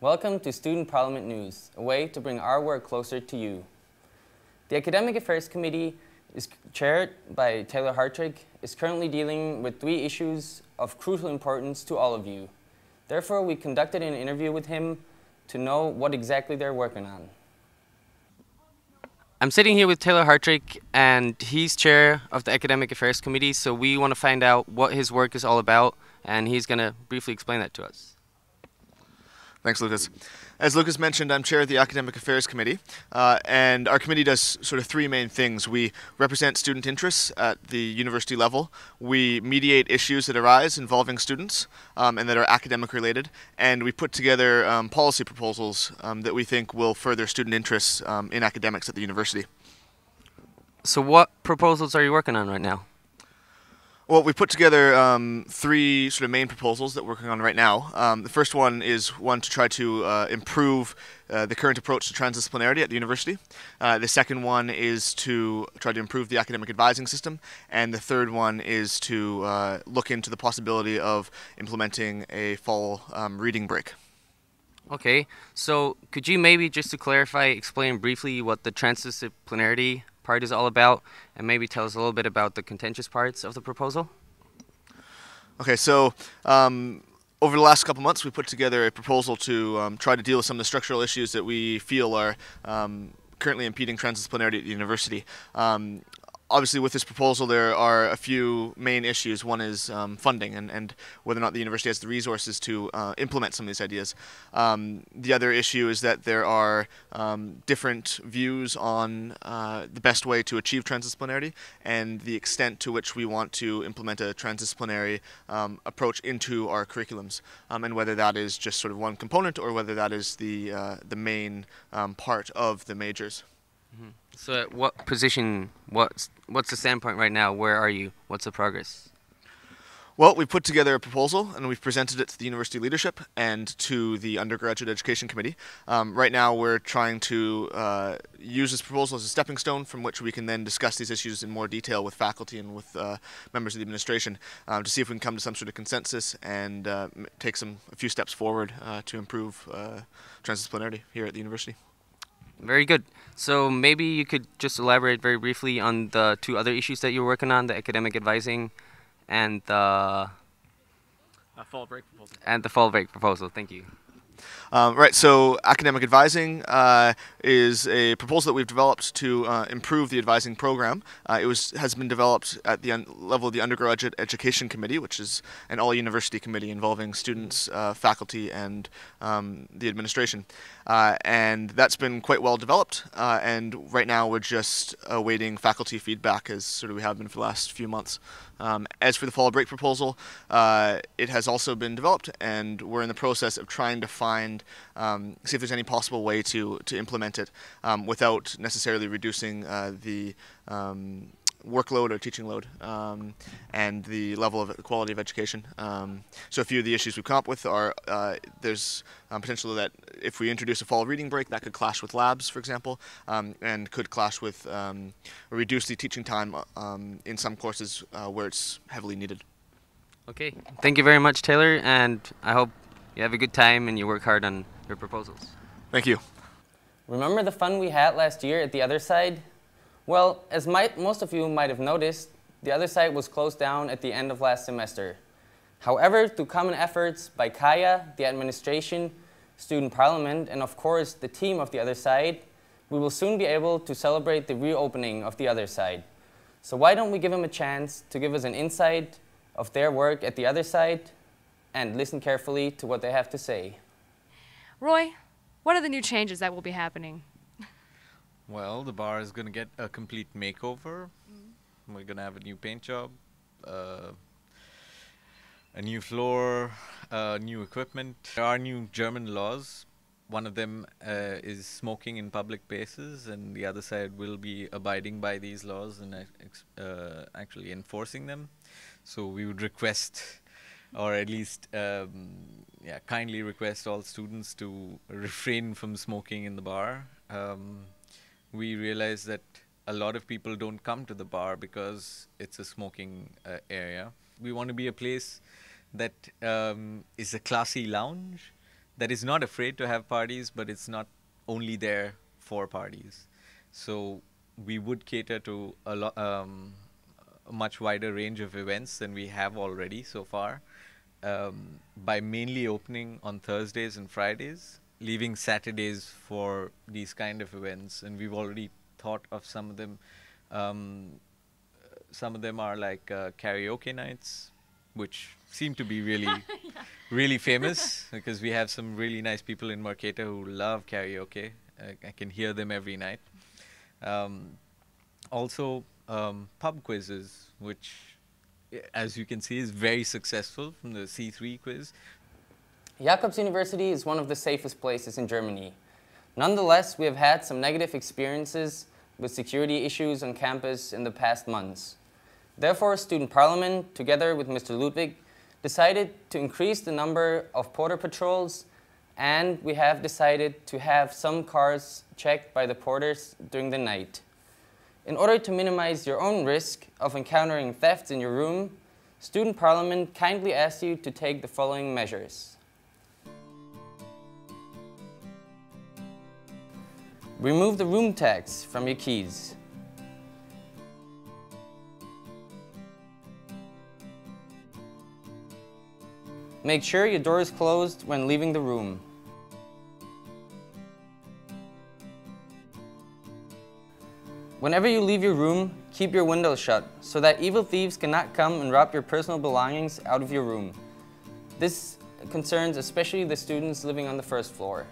Welcome to Student Parliament News, a way to bring our work closer to you. The Academic Affairs Committee is chaired by Taylor Hartrig, is currently dealing with 3 issues of crucial importance to all of you. Therefore, we conducted an interview with him to know what exactly they're working on. I'm sitting here with Taylor Hartrig, and he's chair of the Academic Affairs Committee, so we want to find out what his work is all about, and he's going to briefly explain that to us. Thanks, Lucas. As Lucas mentioned, I'm chair of the Academic Affairs Committee, and our committee does sort of 3 main things. We represent student interests at the university level, we mediate issues that arise involving students and that are academic related, and we put together policy proposals that we think will further student interests in academics at the university. So what proposals are you working on right now? Well, we put together 3 sort of main proposals that we're working on right now. The first one is one to try to improve the current approach to transdisciplinarity at the university. The second one is to try to improve the academic advising system. And the third one is to look into the possibility of implementing a fall reading break. Okay, so could you maybe, just to clarify, explain briefly what the transdisciplinarity part is all about, and maybe tell us a little bit about the contentious parts of the proposal? Okay, so over the last couple months, we put together a proposal to try to deal with some of the structural issues that we feel are currently impeding transdisciplinarity at the university. Obviously, with this proposal, there are a few main issues. One is funding and whether or not the university has the resources to implement some of these ideas. The other issue is that there are different views on the best way to achieve transdisciplinarity and the extent to which we want to implement a transdisciplinary approach into our curriculums, and whether that is just sort of one component or whether that is the main part of the majors. Mm-hmm. So at what position, what's the standpoint right now? Where are you? What's the progress? Well, we put together a proposal and we've presented it to the university leadership and to the undergraduate education committee. Right now we're trying to use this proposal as a stepping stone from which we can then discuss these issues in more detail with faculty and with members of the administration to see if we can come to some sort of consensus and take a few steps forward to improve transdisciplinarity here at the university. Very good. So maybe you could just elaborate very briefly on the 2 other issues that you're working on, the academic advising and the fall break proposal. And the fall break proposal. Thank you. Right, so academic advising is a proposal that we've developed to improve the advising program. It has been developed at the level of the Undergraduate Education Committee, which is an all-university committee involving students, faculty, and the administration. And that's been quite well developed, and right now we're just awaiting faculty feedback, as sort of we have been for the last few months. As for the fall break proposal, it has also been developed, and we're in the process of trying to see if there's any possible way to implement it without necessarily reducing the workload or teaching load and the level of quality of education. So a few of the issues we've come up with are there's potential that if we introduce a fall reading break, that could clash with labs, for example, and could clash with or reduce the teaching time in some courses where it's heavily needed. Okay, thank you very much, Taylor, and I hope you have a good time and you work hard on your proposals. Thank you. Remember the fun we had last year at the other side? Well, as most of you might have noticed, the other side was closed down at the end of last semester. However, through common efforts by Kaya, the administration, student parliament, and of course the team of the other side, we will soon be able to celebrate the reopening of the other side. So why don't we give them a chance to give us an insight of their work at the other side and listen carefully to what they have to say. Roy, what are the new changes that will be happening? Well, the bar is going to get a complete makeover. We're going to have a new paint job, a new floor, new equipment. There are new German laws. One of them is smoking in public places, and the other side will be abiding by these laws and actually enforcing them. So we would request, or at least kindly request all students to refrain from smoking in the bar. We realize that a lot of people don't come to the bar because it's a smoking area. We want to be a place that is a classy lounge that is not afraid to have parties, but it's not only there for parties. So we would cater to a much wider range of events than we have already so far, by mainly opening on Thursdays and Fridays, leaving Saturdays for these kind of events. And we've already thought of some of them. Some of them are like karaoke nights, which seem to be really, really famous, because we have some really nice people in Marketa who love karaoke. I can hear them every night. Also, pub quizzes, which, as you can see, is very successful from the C3 quiz. Jakobs University is one of the safest places in Germany. Nonetheless, we have had some negative experiences with security issues on campus in the past months. Therefore, Student Parliament, together with Mr. Ludwig, decided to increase the number of porter patrols, and we have decided to have some cars checked by the porters during the night. In order to minimize your own risk of encountering thefts in your room, Student Parliament kindly asks you to take the following measures. Remove the room tags from your keys. Make sure your door is closed when leaving the room. Whenever you leave your room, keep your windows shut so that evil thieves cannot come and rob your personal belongings out of your room. This concerns especially the students living on the first floor.